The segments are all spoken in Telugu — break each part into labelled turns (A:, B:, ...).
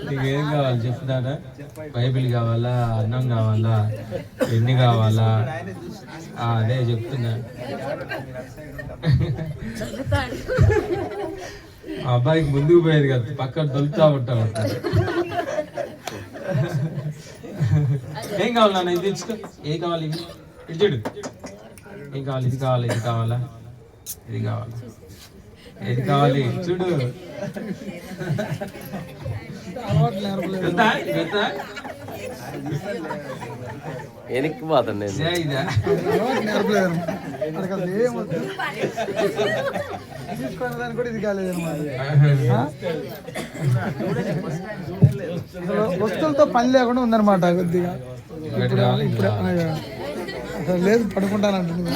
A: నీకేం కావాలి చెప్తాడా? బైబిల్ కావాలా, అన్నం కావాలా, ఎన్ని కావాలా? అదే చెప్తున్నా. అబ్బాయికి ముందుకు పోయేది కదా, పక్కన దొలుకుతా ఉంటావు. ఏం కావాలి నాన్న? ఇది తెచ్చుకో. ఏం కావాలి? ఇది చూడు. ఏం కావాలి? ఇది కావాలి, ఇది కావాలా, ఇది కావాలా, ఏది కావాలి చూడు.
B: వెనక్కి పోతండి
C: తీసుకునే దానికి కూడా ఇది కాలేదు. వస్తువులతో పని లేకుండా ఉందన్నమాట కొద్దిగా. ఇప్పుడు అసలు లేదు, పడుకుంటానంటుంది.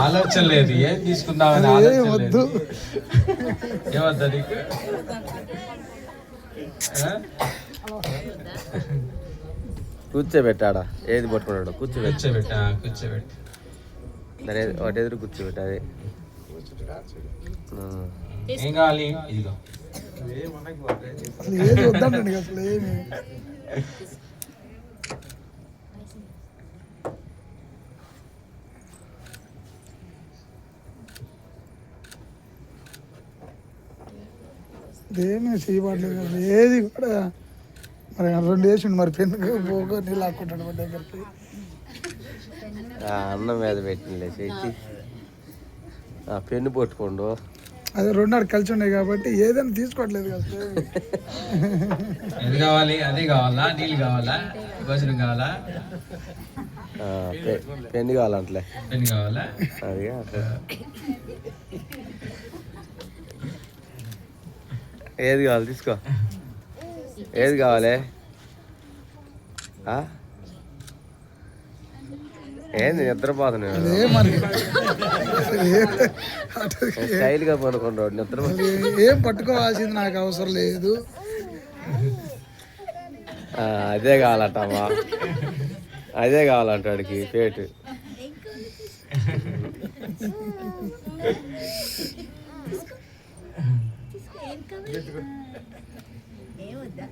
A: ఆలోచన లేదు, ఏం తీసుకుందామని
C: వద్దు.
A: ఏమద్దా నీకు?
B: కూర్చోబెట్టాడా? ఏది పట్టుకున్నాడు?
A: కూర్చోబెట్టా.
B: ఒకటి ఎదురు కూర్చోబెట్టా. అది
A: ఏం కావాలి? ఇదిగో.
C: అసలు ఏది వద్దంటండి, అసలు ఏమి. ఏమీ చేయబడలేదు అసలు ఏది కూడా. మరి 2 వేసిండు, మరి పెన్ను పోగా నీళ్ళు ఆక్కుంటాడు మా దగ్గరికి.
B: అన్నం మీద పెట్టినలే చేసి పెన్ను పట్టుకోండు.
C: అదే 2 నాడు కలిసి ఉన్నాయి కాబట్టి ఏదైనా తీసుకోవట్లేదు కదా.
A: ఏది కావాలి? అదే కావాలా? నీళ్ళు కావాలా? భోజనం కావాలా?
B: పెన్ను కావాలంటలే.
A: పెన్ను కావాలా?
B: అది ఏది కావాలి? తీసుకో. ఏది కావాలి? ఏంది నిద్రపోతున్నాడు? స్టైల్ గా పడుకుంటాడు. నిద్ర
C: ఏం పట్టుకోవాల్సింది నాకు అవసరం లేదు.
B: అదే కావాలంటమ్మా, అదే కావాలంట వాడికి పేటు.
D: ఏమొద్దా?